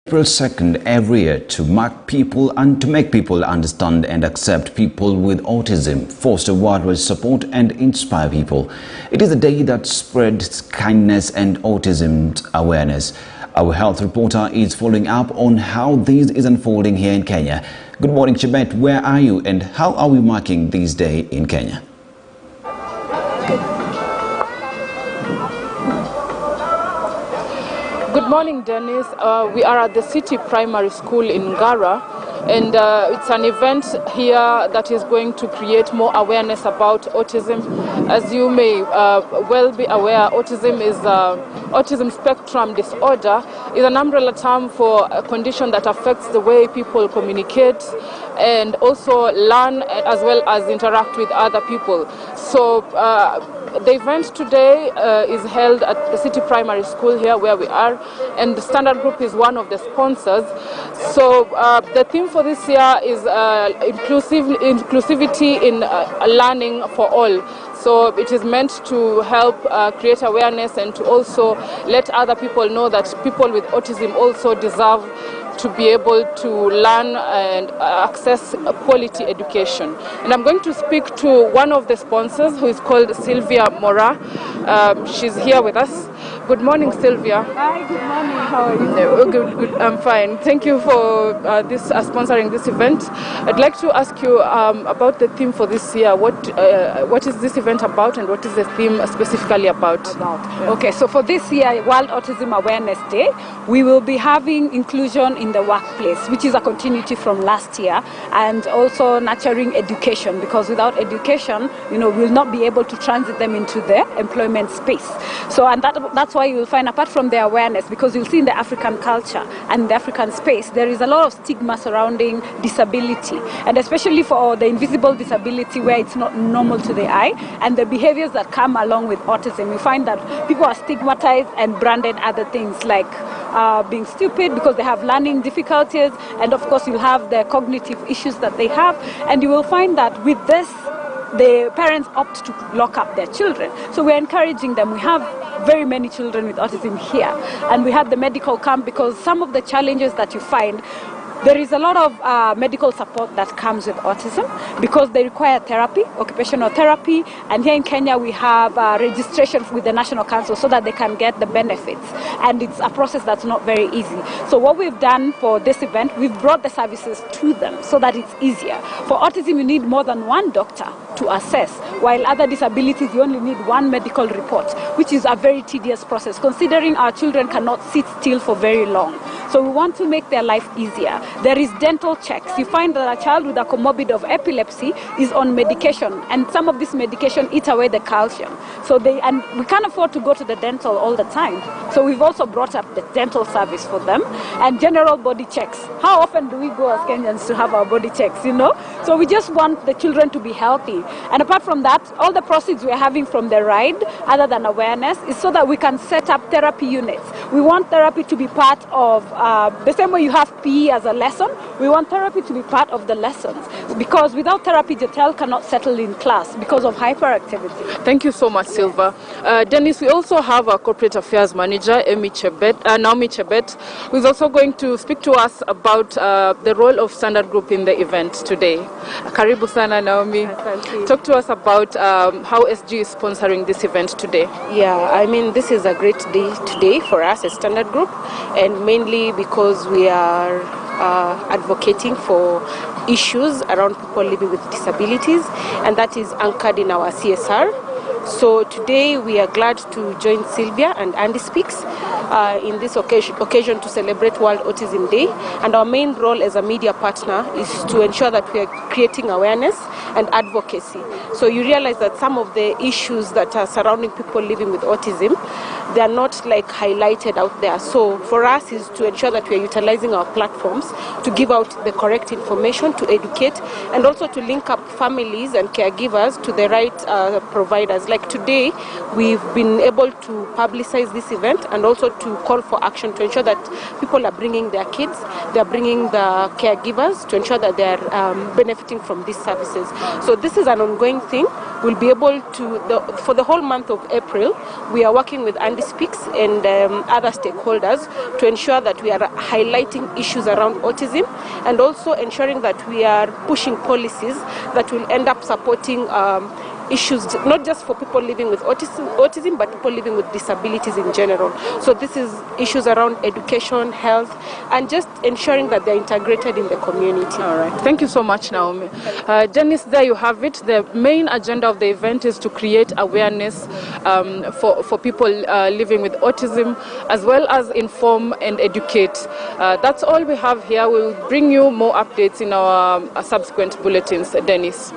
April 2nd every year to make people understand and accept people with autism, foster worldwide support and inspire people. It is a day that spreads kindness and autism awareness. Our health reporter is following up on how this is unfolding here in Kenya. Good morning, Chebet. Where are you and how are we marking this day in Kenya? Good morning, Dennis. We are at the City Primary School in Ngara, and it's an event here that is going to create more awareness about autism. As you may well be aware, autism spectrum disorder is an umbrella term for a condition that affects the way people communicate and also learn as well as interact with other people. So the event today is held at the City Primary School here where we are, and the Standard Group is one of the sponsors. So the theme for this year is inclusivity in learning for all. So it is meant to help create awareness and to also let other people know that people with autism also deserve to be able to learn and access quality education. And I'm going to speak to one of the sponsors, who is called Sylvia Mora. She's here with us. Good morning, Sylvia. Hi, good morning. How are you? Good. I'm fine. Thank you for sponsoring this event. I'd like to ask you about the theme for this year. What is this event about, and what is the theme specifically about? Okay, so for this year, World Autism Awareness Day, we will be having inclusion in the workplace, which is a continuity from last year, and also nurturing education, because without education, we'll not be able to transit them into the employment space. So, and that's why you'll find, apart from the awareness, because you'll see in the African culture and the African space, there is a lot of stigma surrounding disability, and especially for the invisible disability where it's not normal to the eye, and the behaviors that come along with autism. We find that people are stigmatized and branded other things like being stupid because they have learning difficulties, and of course you'll have the cognitive issues that they have, and you will find that with this the parents opt to lock up their children. So we're encouraging them. We have very many children with autism here, and we had the medical camp because some of the challenges that you find, there is a lot of medical support that comes with autism because they require therapy, occupational therapy, and here in Kenya we have registration with the National Council so that they can get the benefits, and it's a process that's not very easy. So what we've done for this event, we've brought the services to them so that it's easier. For autism you need more than one doctor to assess, while other disabilities you only need one medical report, which is a very tedious process considering our children cannot sit still for very long. So we want to make their life easier. There is dental checks. You find that a child with a comorbid of epilepsy is on medication, and some of this medication eats away the calcium. And we can't afford to go to the dental all the time. So we've also brought up the dental service for them, and general body checks. How often do we go as Kenyans to have our body checks, So we just want the children to be healthy. And apart from that, all the proceeds we're having from the ride, other than awareness, is so that we can set up therapy units. We want therapy to be part of, the same way you have PE as a lesson, we want therapy to be part of the lessons, because without therapy the child cannot settle in class because of hyperactivity. Thank you so much, Silva. Dennis, we also have our corporate affairs manager, Naomi Chebet, who is also going to speak to us about the role of Standard Group in the event today. Karibu sana, Naomi. Talk to us about how SG is sponsoring this event today. Yeah, this is a great day today for us as Standard Group, and mainly because we are advocating for issues around people living with disabilities, and that is anchored in our CSR. So today we are glad to join Sylvia and Andy Speaks in this occasion to celebrate World Autism Day, and our main role as a media partner is to ensure that we are creating awareness and advocacy. So you realize that some of the issues that are surrounding people living with autism, they are not highlighted out there. So for us is to ensure that we are utilizing our platforms to give out the correct information, to educate, and also to link up families and caregivers to the right providers. Like today, we've been able to publicize this event and also to call for action to ensure that people are bringing their kids, they're bringing the caregivers to ensure that they're benefiting from these services. So this is an ongoing thing. we'll be able to, for the whole month of April, we are working with Andy Speaks and other stakeholders to ensure that we are highlighting issues around autism and also ensuring that we are pushing policies that will end up supporting issues not just for people living with autism, but people living with disabilities in general. So this is issues around education, health, and just ensuring that they're integrated in the community. All right. Thank you so much, Naomi. Janice, there you have it. The main agenda of the event is to create awareness for people living with autism, as well as inform and educate. That's all we have here. We'll bring you more updates in our subsequent bulletins. Dennis.